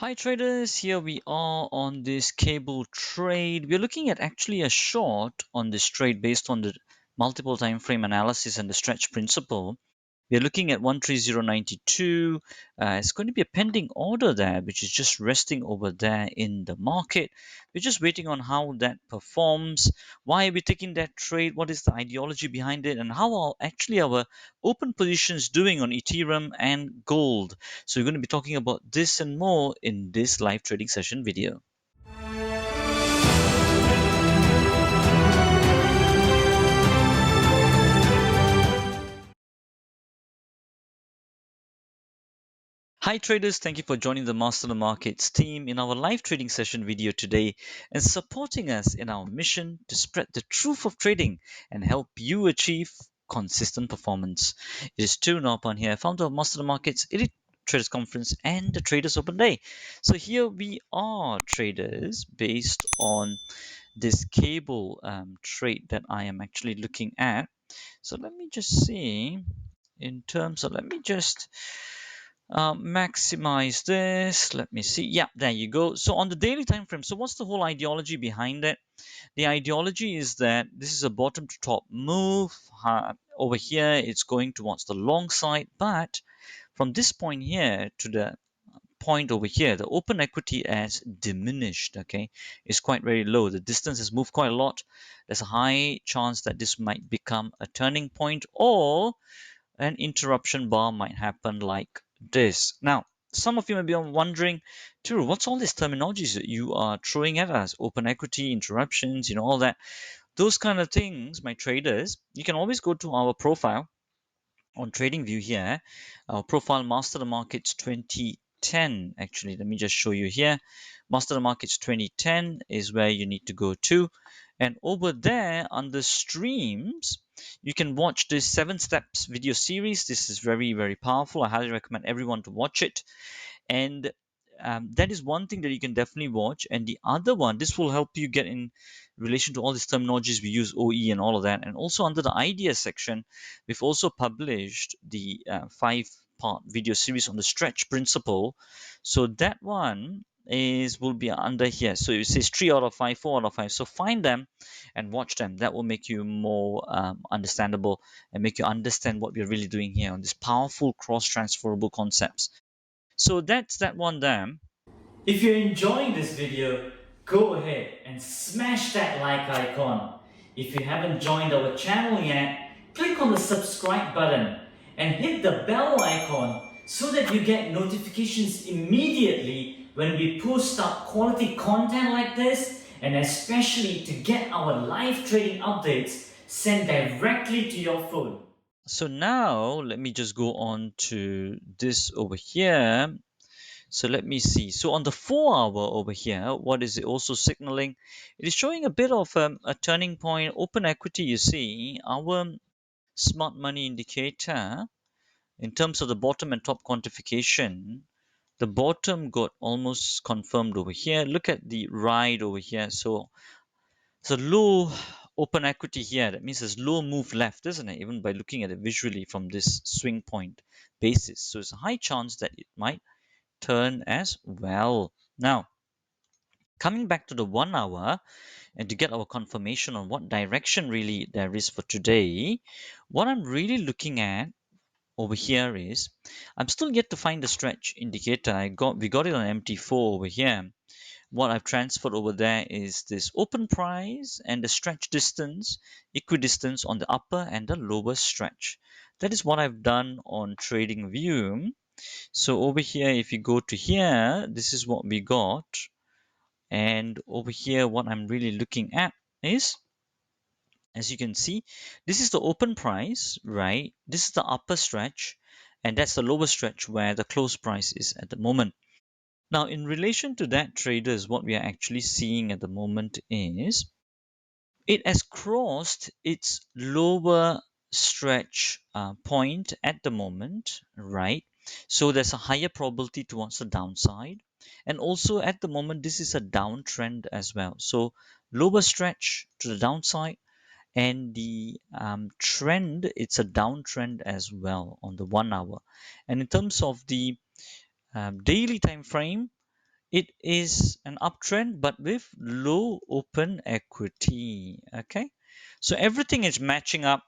Hi traders, here we are on this cable trade. We're looking at actually a short on this trade based on the multiple time frame analysis and the stretch principle. We're looking at 130.92. It's going to be a pending order there, which is just resting over there in the market. We're just waiting on how that performs. Why are we taking that trade? What is the ideology behind it? And how are actually our open positions doing on Ethereum and gold? So we're going to be talking about this and more in this live trading session video. Hi traders, thank you for joining the Master the Markets team in our live trading session video today and supporting us in our mission to spread the truth of trading and help you achieve consistent performance. It is Stu Norpan here, founder of Master the Markets Elite Traders Conference and the Traders Open Day. So here we are, traders, based on this cable trade that I am actually looking at. So let me just see in terms of, let me just maximize this. Let me see. Yeah, there you go. So on the daily time frame, so what's the whole ideology behind it? The ideology is that this is a bottom to top move. Over here, it's going towards the long side, but from this point here to the point over here, the open equity has diminished. Okay, it's quite very low. The distance has moved quite a lot. There's a high chance that this might become a turning point, or an interruption bar might happen like this. Now, some of you may be wondering, Turu, what's all these terminologies that you are throwing at us? Open equity, interruptions, all that. Those kind of things, my traders, you can always go to our profile on TradingView here. Our profile Master the Markets 2010. Actually, let me just show you here. Master the Markets 2010 is where you need to go to. And over there under streams, you can watch this 7 steps video series. This is very, very powerful. I highly recommend everyone to watch it. And that is one thing that you can definitely watch. And the other one, this will help you get in relation to all these terminologies we use, OE and all of that. And also under the ideas section, we've also published the 5-part video series on the stretch principle. So that one will be under here. So it says 3 out of 5, 4 out of 5. So find them and watch them. That will make you more understandable and make you understand what we're really doing here on these powerful cross transferable concepts. So that's that one there. If you're enjoying this video, go ahead and smash that like icon. If you haven't joined our channel yet, click on the subscribe button and hit the bell icon so that you get notifications immediately when we post up quality content like this, and especially to get our live trading updates sent directly to your phone. So now let me just go on to this over here. So let me see. So on the 4 hour over here, what is it also signaling? It is showing a bit of a turning point, open equity. You see, our smart money indicator in terms of the bottom and top quantification, the bottom got almost confirmed over here. Look at the ride over here. So it's a low open equity here. That means there's low move left, isn't it? Even by looking at it visually from this swing point basis. So it's a high chance that it might turn as well. Now, coming back to the 1 hour and to get our confirmation on what direction really there is for today, what I'm really looking at over here is I'm still yet to find the stretch indicator. We got it on MT4 over here. What I've transferred over there is this open price and the stretch distance, equidistance on the upper and the lower stretch. That is what I've done on TradingView. So over here, if you go to here, this is what we got. And over here, what I'm really looking at is, as you can see, this is the open price, right? This is the upper stretch, and that's the lower stretch where the close price is at the moment. Now, in relation to that, traders, what we are actually seeing at the moment is it has crossed its lower stretch point at the moment, right? So there's a higher probability towards the downside. And also at the moment, this is a downtrend as well. So lower stretch to the downside, and the trend, it's a downtrend as well on the 1 hour. And in terms of the daily time frame, it is an uptrend but with low open equity. Okay, so everything is matching up,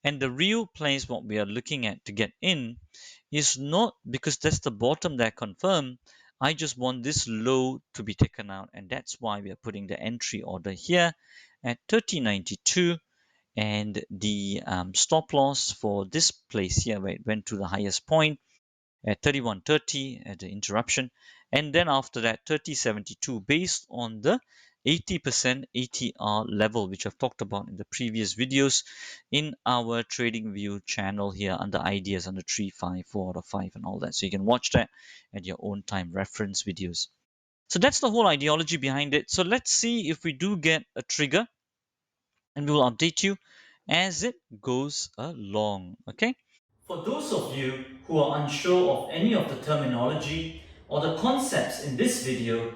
and the real place what we are looking at to get in is not because that's the bottom that confirmed. I just want this low to be taken out, and that's why we are putting the entry order here at 30.92, and the stop loss for this place here where it went to the highest point at 31.30 at the interruption, and then after that 30.72 based on the 80% ATR level, which I've talked about in the previous videos in our Trading View channel here under ideas under 3, 5, 4 out of 5 and all that. So you can watch that at your own time, reference videos. So that's the whole ideology behind it. So let's see if we do get a trigger, and we will update you as it goes along. Okay. For those of you who are unsure of any of the terminology or the concepts in this video,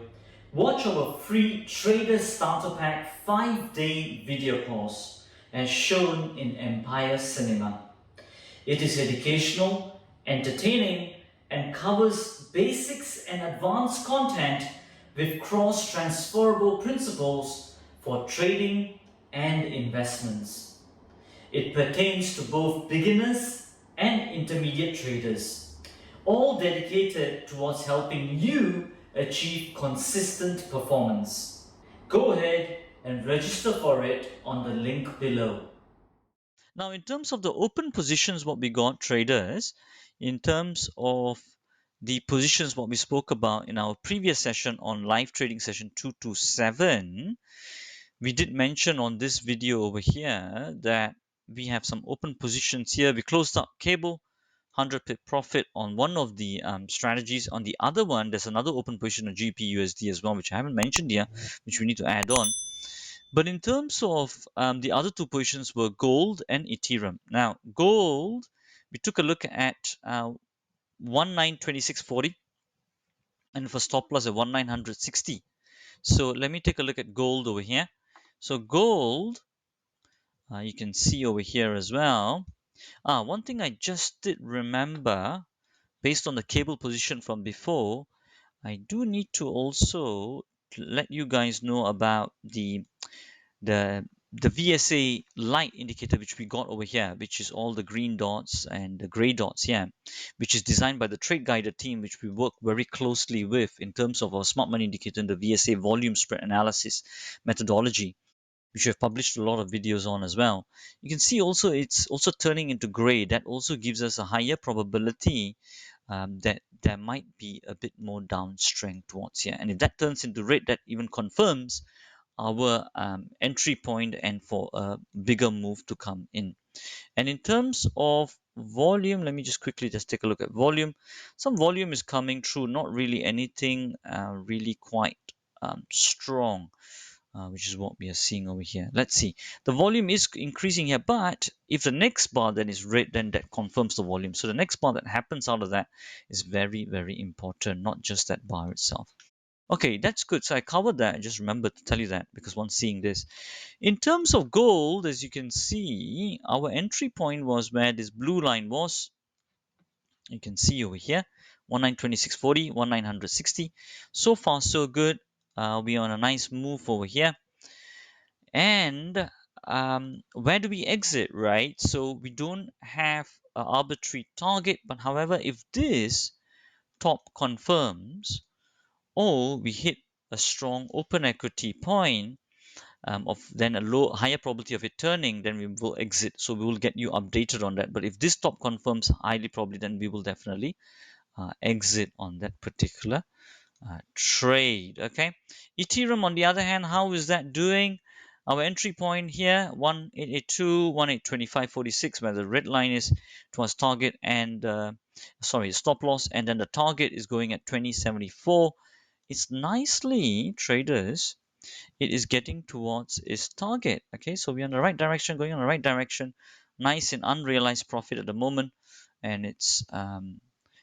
watch our free Trader Starter Pack 5-day video course as shown in Empire Cinema. It is educational, entertaining, and covers basics and advanced content with cross-transferable principles for trading and investments. It pertains to both beginners and intermediate traders, all dedicated towards helping you achieve consistent performance. Go ahead and register for it on the link below. Now, in terms of the open positions, what we got traders, in terms of the positions, what we spoke about in our previous session on live trading session 227, we did mention on this video over here that we have some open positions here. We closed up cable, 100 pip profit on one of the strategies. On the other one, there's another open position on GPUSD as well, which I haven't mentioned here, which we need to add on. But in terms of the other two positions were gold and Ethereum. Now, gold, we took a look at 1926.40 and for stop loss at 1960. So let me take a look at gold over here. So gold, you can see over here as well. One thing I just did remember, based on the cable position from before, I do need to also let you guys know about the the VSA light indicator which we got over here, which is all the green dots and the gray dots here, which is designed by the Trade Guider team, which we work very closely with in terms of our smart money indicator and the VSA volume spread analysis methodology, which we have published a lot of videos on as well. You can see also it's also turning into gray. That also gives us a higher probability that there might be a bit more down strength towards here. And if that turns into red, that even confirms our entry point and for a bigger move to come in. And in terms of volume, let me just quickly just take a look at volume. Some volume is coming through, not really anything really quite strong, which is what we are seeing over here. Let's see. The volume is increasing here, but if the next bar then is red, then that confirms the volume. So the next bar that happens out of that is very, very important, not just that bar itself. Okay, that's good. So I covered that. I just remembered to tell you that because once seeing this. In terms of gold, as you can see, our entry point was where this blue line was. You can see over here, 1926.40, 1960. So far, so good. We're on a nice move over here. And where do we exit, right? So we don't have an arbitrary target, but however, if this top confirms, or we hit a strong open equity point of then a low higher probability of it turning, then we will exit. So we will get you updated on that. But if this top confirms highly probably, then we will definitely exit on that particular trade. Okay, Ethereum on the other hand, how is that doing? Our entry point here 1882, 1825.46, where the red line is towards target and sorry, stop loss, and then the target is going at 2074. It's nicely, traders, it is getting towards its target. Okay, so we're in the right direction, going in the right direction. Nice and unrealized profit at the moment, and it's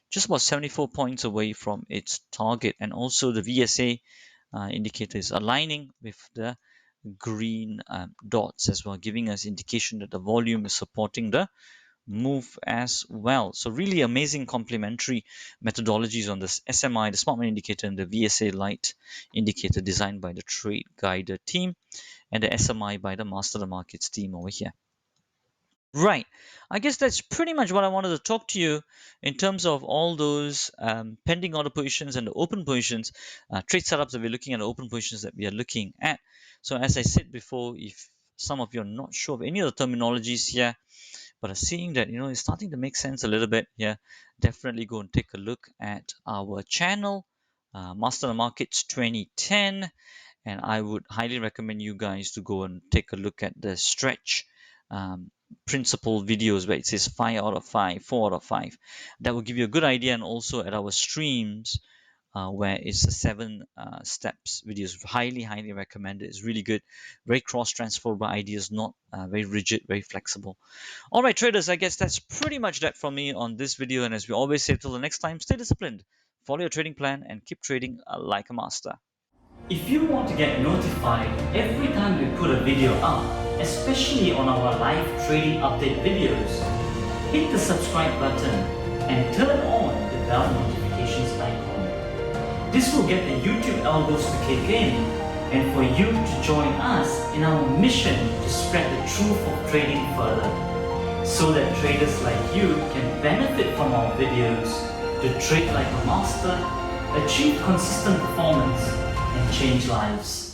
just about 74 points away from its target. And also the VSA indicator is aligning with the green dots as well, giving us indication that the volume is supporting the move as well. So really amazing complementary methodologies on this SMI, the Smart Money Indicator, and the VSA Light Indicator designed by the Trade Guider team, and the SMI by the Master the Markets team over here. Right. I guess that's pretty much what I wanted to talk to you in terms of all those pending order positions and the open positions, trade setups that we're looking at, the open positions that we are looking at. So as I said before, if some of you are not sure of any of the terminologies here, but are seeing that it's starting to make sense a little bit here, definitely go and take a look at our channel, Master the Markets 2010, and I would highly recommend you guys to go and take a look at the stretch um, principle videos where it says 5 out of 5, 4 out of 5. That will give you a good idea, and also at our streams where it's a 7 steps videos. Highly recommend it. It's really good. Very cross transferable ideas, not very rigid, very flexible. All right, traders, I guess that's pretty much that from me on this video. And as we always say, till the next time, stay disciplined, follow your trading plan, and keep trading like a master. If you want to get notified every time we put a video up, especially on our live trading update videos, hit the subscribe button and turn on the bell notifications icon. This will get the YouTube algos to kick in and for you to join us in our mission to spread the truth of trading further, so that traders like you can benefit from our videos to trade like a master, achieve consistent performance, and change lives.